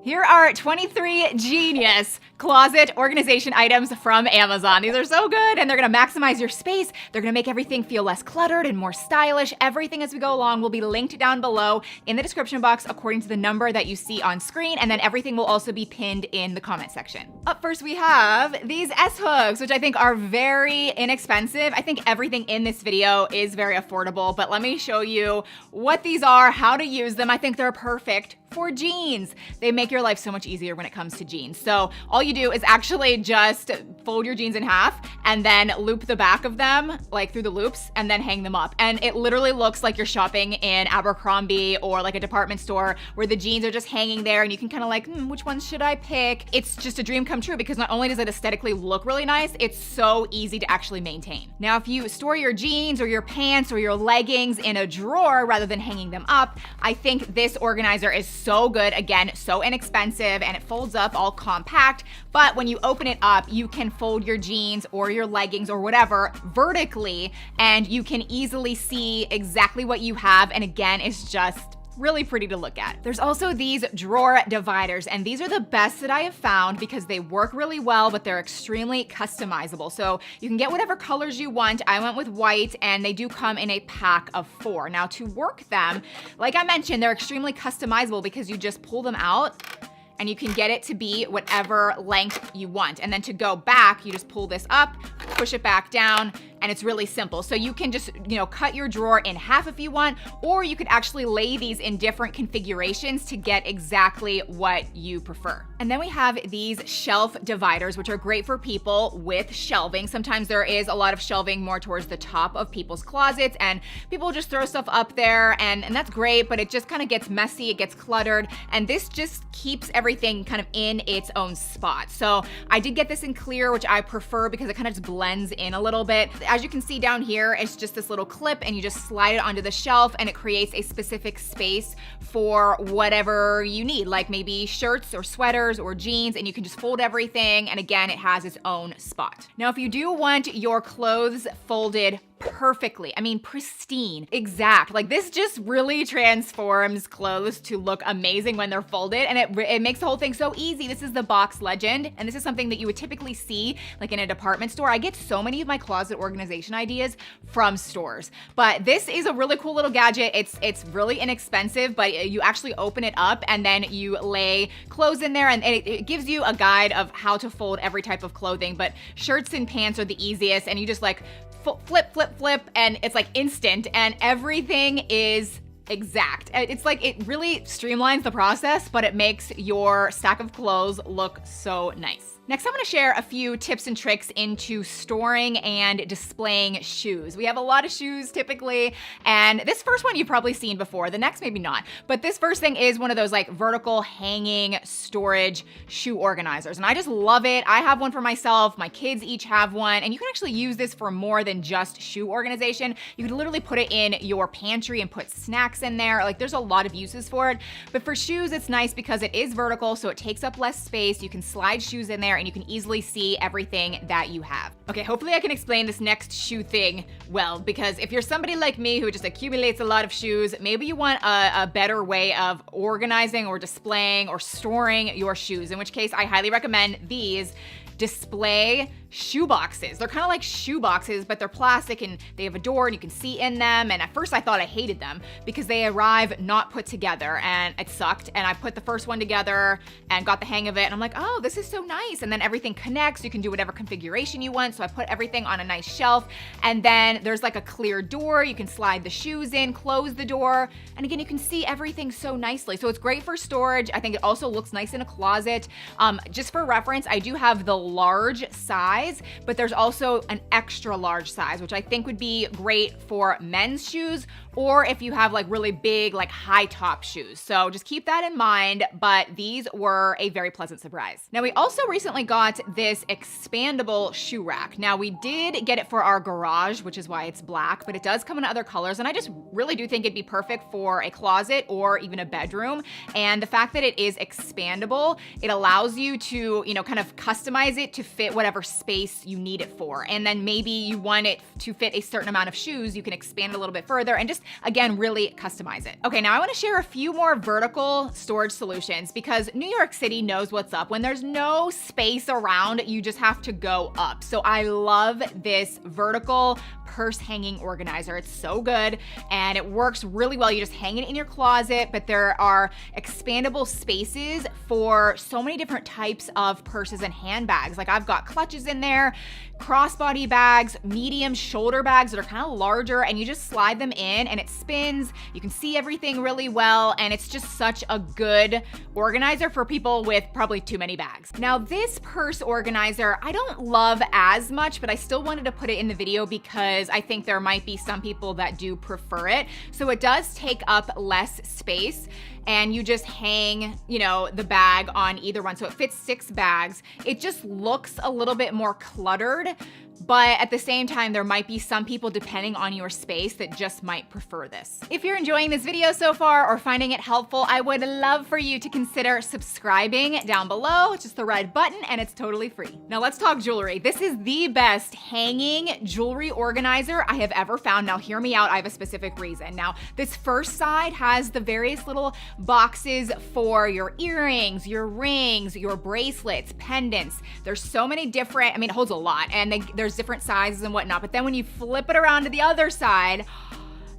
Here are 23 genius closet organization items from Amazon. These are so good, and they're gonna maximize your space. They're gonna make everything feel less cluttered and more stylish. Everything as we go along will be linked down below in the description box according to the number that you see on screen, and then everything will also be pinned in the comment section. Up first, we have these S-hooks, which I think are very inexpensive. I think everything in this video is very affordable, but let me show you what these are, how to use them. I think they're perfect for jeans. They make your life so much easier when it comes to jeans. So all you do is actually just fold your jeans in half and then loop the back of them like through the loops and then hang them up. And it literally looks like you're shopping in Abercrombie or like a department store where the jeans are just hanging there and you can kind of like, which ones should I pick? It's just a dream come true because not only does it aesthetically look really nice, it's so easy to actually maintain. Now, if you store your jeans or your pants or your leggings in a drawer rather than hanging them up, I think this organizer is so good. Again, so inexpensive, and it folds up all compact, but when you open it up, you can fold your jeans or your leggings or whatever vertically, and you can easily see exactly what you have, and again, it's just really pretty to look at. There's also these drawer dividers, and these are the best that I have found because they work really well, but they're extremely customizable. So you can get whatever colors you want. I went with white, and they do come in a pack of 4. Now, to work them, like I mentioned, they're extremely customizable because you just pull them out and you can get it to be whatever length you want. And then to go back, you just pull this up, push it back down, and it's really simple. So you can just, cut your drawer in half if you want, or you could actually lay these in different configurations to get exactly what you prefer. And then we have these shelf dividers, which are great for people with shelving. Sometimes there is a lot of shelving more towards the top of people's closets, and people just throw stuff up there, and that's great, but it just kind of gets messy, it gets cluttered, and this just keeps everything kind of in its own spot. So I did get this in clear, which I prefer because it kind of just blends in a little bit. As you can see down here, it's just this little clip and you just slide it onto the shelf and it creates a specific space for whatever you need, like maybe shirts or sweaters or jeans, and you can just fold everything, and again, it has its own spot. Now, if you do want your clothes folded perfectly, I mean pristine, exact, like this just really transforms clothes to look amazing when they're folded, and it makes the whole thing so easy. This is the Box Legend, and this is something that you would typically see like in a department store. I get so many of my closet organization ideas from stores, but this is a really cool little gadget. It's really inexpensive, but you actually open it up and then you lay clothes in there, and it gives you a guide of how to fold every type of clothing, but shirts and pants are the easiest, and you just like flip, flip, flip, and it's like instant, and everything is exact. It's like it really streamlines the process, but it makes your stack of clothes look so nice. Next, I'm gonna share a few tips and tricks into storing and displaying shoes. We have a lot of shoes typically, and this first one you've probably seen before, the next maybe not, but this first thing is one of those like vertical hanging storage shoe organizers, and I just love it. I have one for myself, my kids each have one, and you can actually use this for more than just shoe organization. You could literally put it in your pantry and put snacks in there. Like there's a lot of uses for it, but for shoes, it's nice because it is vertical, so it takes up less space. You can slide shoes in there and you can easily see everything that you have. Okay, hopefully I can explain this next shoe thing well, because if you're somebody like me who just accumulates a lot of shoes, maybe you want a better way of organizing or displaying or storing your shoes, in which case I highly recommend these display shoe boxes. They're kind of like shoe boxes, but they're plastic and they have a door and you can see in them. And at first I thought I hated them because they arrive not put together, and it sucked. And I put the first one together and got the hang of it, and I'm like, oh, this is so nice. And then everything connects. You can do whatever configuration you want. So I put everything on a nice shelf, and then there's like a clear door. You can slide the shoes in, close the door, and again, you can see everything so nicely. So it's great for storage. I think it also looks nice in a closet. Just for reference, I do have the large size, but there's also an extra large size, which I think would be great for men's shoes, or if you have like really big, like high top shoes. So just keep that in mind, but these were a very pleasant surprise. Now, we also recently got this expandable shoe rack. Now, we did get it for our garage, which is why it's black, but it does come in other colors, and I just really do think it'd be perfect for a closet or even a bedroom. And the fact that it is expandable, it allows you to, kind of customize it to fit whatever space you need it for. And then maybe you want it to fit a certain amount of shoes, you can expand it a little bit further, and just again, really customize it. Okay, now I wanna share a few more vertical storage solutions because New York City knows what's up. When there's no space around, you just have to go up. So I love this vertical purse hanging organizer. It's so good and it works really well. You just hang it in your closet, but there are expandable spaces for so many different types of purses and handbags. Like I've got clutches in there, crossbody bags, medium shoulder bags that are kind of larger, and you just slide them in and it spins. You can see everything really well, and it's just such a good organizer for people with probably too many bags. Now this purse organizer, I don't love as much, but I still wanted to put it in the video because I think there might be some people that do prefer it. So it does take up less space, and you just hang, the bag on either one. So it fits 6 bags. It just looks a little bit more cluttered, but at the same time, there might be some people, depending on your space, that just might prefer this. If you're enjoying this video so far or finding it helpful, I would love for you to consider subscribing down below. It's just the red button and it's totally free. Now let's talk jewelry. This is the best hanging jewelry organizer I have ever found. Now hear me out, I have a specific reason. Now this first side has the various little boxes for your earrings, your rings, your bracelets, pendants. There's so many different, it holds a lot, and there's different sizes and whatnot. But then when you flip it around to the other side,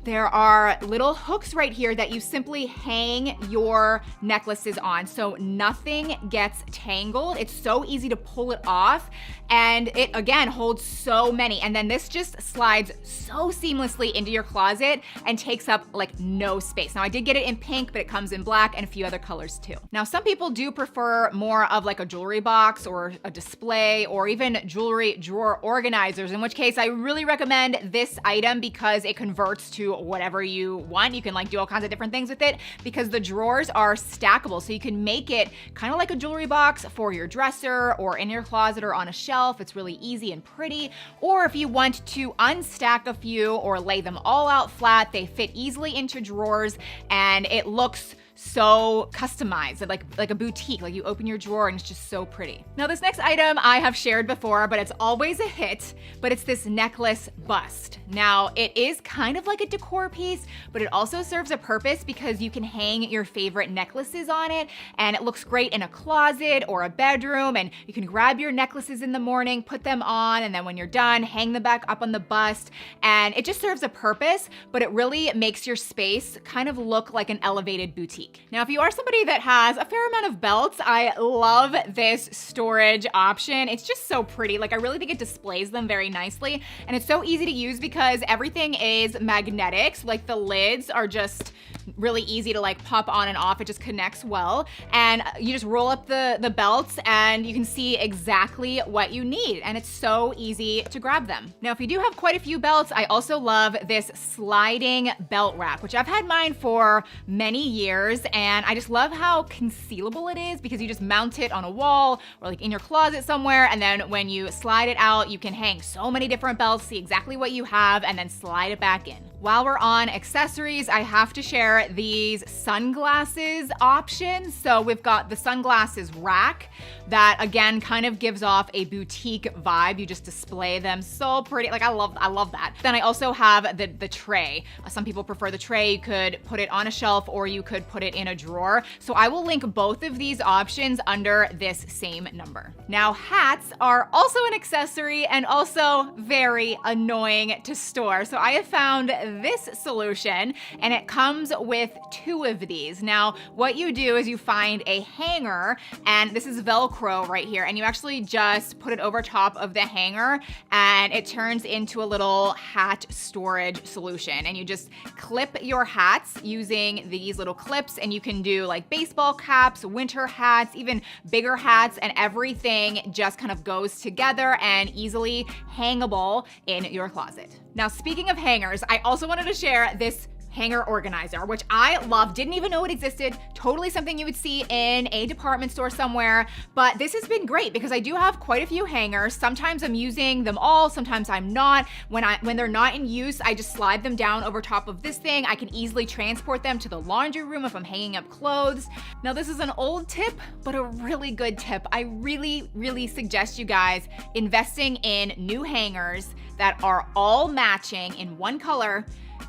there are little hooks right here that you simply hang your necklaces on, so nothing gets tangled. It's so easy to pull it off, and it again holds so many. And then this just slides so seamlessly into your closet and takes up like no space. Now I did get it in pink, but it comes in black and a few other colors too. Now some people do prefer more of like a jewelry box or a display or even jewelry drawer organizers, in which case I really recommend this item because it converts to whatever you want. You can do all kinds of different things with it because the drawers are stackable. So you can make it kind of like a jewelry box for your dresser or in your closet or on a shelf. It's really easy and pretty. Or if you want to unstack a few or lay them all out flat, they fit easily into drawers and it looks so customized, like a boutique. Like you open your drawer and it's just so pretty. Now this next item I have shared before, but it's always a hit, but it's this necklace bust. Now it is kind of like a decor piece, but it also serves a purpose because you can hang your favorite necklaces on it and it looks great in a closet or a bedroom, and you can grab your necklaces in the morning, put them on, and then when you're done, hang them back up on the bust, and it just serves a purpose, but it really makes your space kind of look like an elevated boutique. Now, if you are somebody that has a fair amount of belts, I love this storage option. It's just so pretty. I really think it displays them very nicely, and it's so easy to use because everything is magnetic. So the lids are just really easy to pop on and off. It just connects well, and you just roll up the belts and you can see exactly what you need, and it's so easy to grab them. Now, if you do have quite a few belts, I also love this sliding belt rack, which I've had mine for many years, and I just love how concealable it is because you just mount it on a wall or in your closet somewhere, and then when you slide it out, you can hang so many different belts, see exactly what you have, and then slide it back in. While we're on accessories, I have to share these sunglasses options. So we've got the sunglasses rack that again kind of gives off a boutique vibe. You just display them so pretty. I love that. Then I also have the tray. Some people prefer the tray. You could put it on a shelf or you could put it in a drawer. So I will link both of these options under this same number. Now hats are also an accessory and also very annoying to store. So I have found this solution, and it comes with 2 of these. Now, what you do is you find a hanger, and this is Velcro right here, and you actually just put it over top of the hanger, and it turns into a little hat storage solution. And you just clip your hats using these little clips, and you can do baseball caps, winter hats, even bigger hats, and everything just kind of goes together and easily hangable in your closet. Now, speaking of hangers, I also wanted to share this hanger organizer, which I love. Didn't even know it existed. Totally something you would see in a department store somewhere, but this has been great because I do have quite a few hangers. Sometimes I'm using them all, sometimes I'm not. When they're not in use, I just slide them down over top of this thing. I can easily transport them to the laundry room if I'm hanging up clothes. Now, this is an old tip, but a really good tip. I really, really suggest you guys investing in new hangers that are all matching in one color,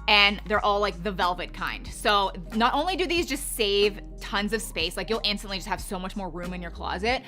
and they're all like the velvet kind. So not only do these just save tons of space, like you'll instantly just have so much more room in your closet,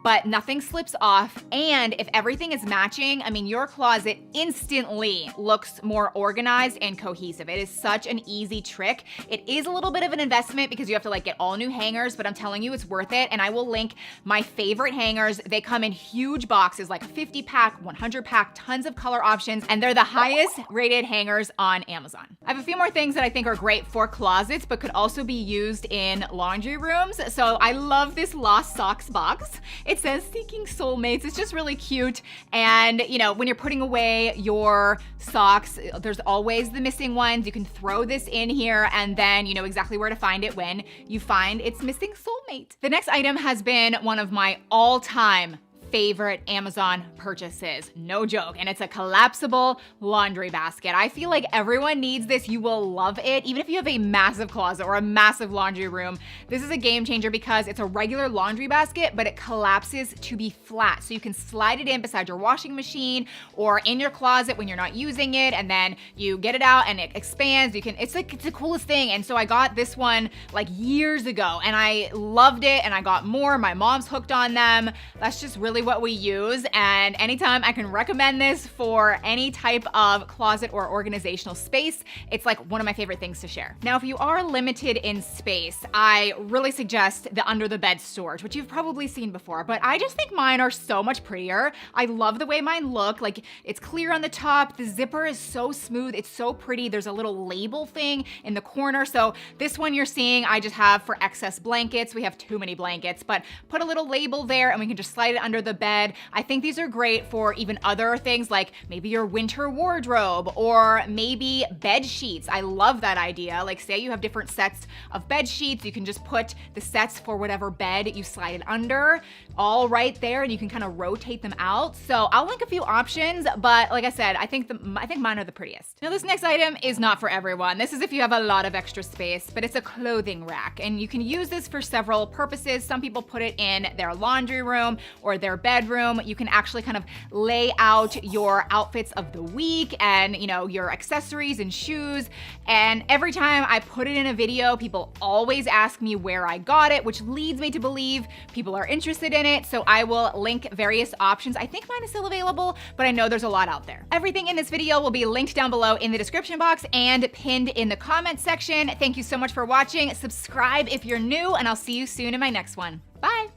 but nothing slips off. And if everything is matching, I mean, your closet instantly looks more organized and cohesive. It is such an easy trick. It is a little bit of an investment because you have to like get all new hangers, but I'm telling you, it's worth it. And I will link my favorite hangers. They come in huge boxes, like a 50 pack, 100 pack, tons of color options, and they're the highest rated hangers on Amazon. I have a few more things that I think are great for closets, but could also be used in laundry rooms. So I love this Lost Socks box. It says Seeking Soulmates. It's just really cute. And you know, when you're putting away your socks, there's always the missing ones. You can throw this in here and then you know exactly where to find it when you find its missing soulmate. The next item has been one of my all-time favorite Amazon purchases. No joke. And it's a collapsible laundry basket. I feel like everyone needs this. You will love it. Even if you have a massive closet or a massive laundry room, this is a game changer because it's a regular laundry basket, but it collapses to be flat. So you can slide it in beside your washing machine or in your closet when you're not using it. And then you get it out and it expands. It's the coolest thing. And so I got this one like years ago and I loved it and I got more. My mom's hooked on them. That's just really what we use, and anytime I can recommend this for any type of closet or organizational space, it's like one of my favorite things to share. Now, if you are limited in space, I really suggest the under the bed storage, which you've probably seen before, but I just think mine are so much prettier. I love the way mine look. Like, it's clear on the top, the zipper is so smooth, it's so pretty. There's a little label thing in the corner. So this one you're seeing, I just have for excess blankets. We have too many blankets, but put a little label there and we can just slide it under the bed. I think these are great for even other things like maybe your winter wardrobe or maybe bed sheets. I love that idea. Like, say you have different sets of bed sheets, you can just put the sets for whatever bed you slide it under all right there and you can kind of rotate them out. So I'll link a few options, but like I said, I think mine are the prettiest. Now, this next item is not for everyone. This is if you have a lot of extra space, but it's a clothing rack and you can use this for several purposes. Some people put it in their laundry room or their bedroom. You can actually kind of lay out your outfits of the week and, you know, your accessories and shoes. And every time I put it in a video, people always ask me where I got it, which leads me to believe people are interested in it. So I will link various options. I think mine is still available, but I know there's a lot out there. Everything in this video will be linked down below in the description box and pinned in the comment section. Thank you so much for watching. Subscribe if you're new, and I'll see you soon in my next one. Bye.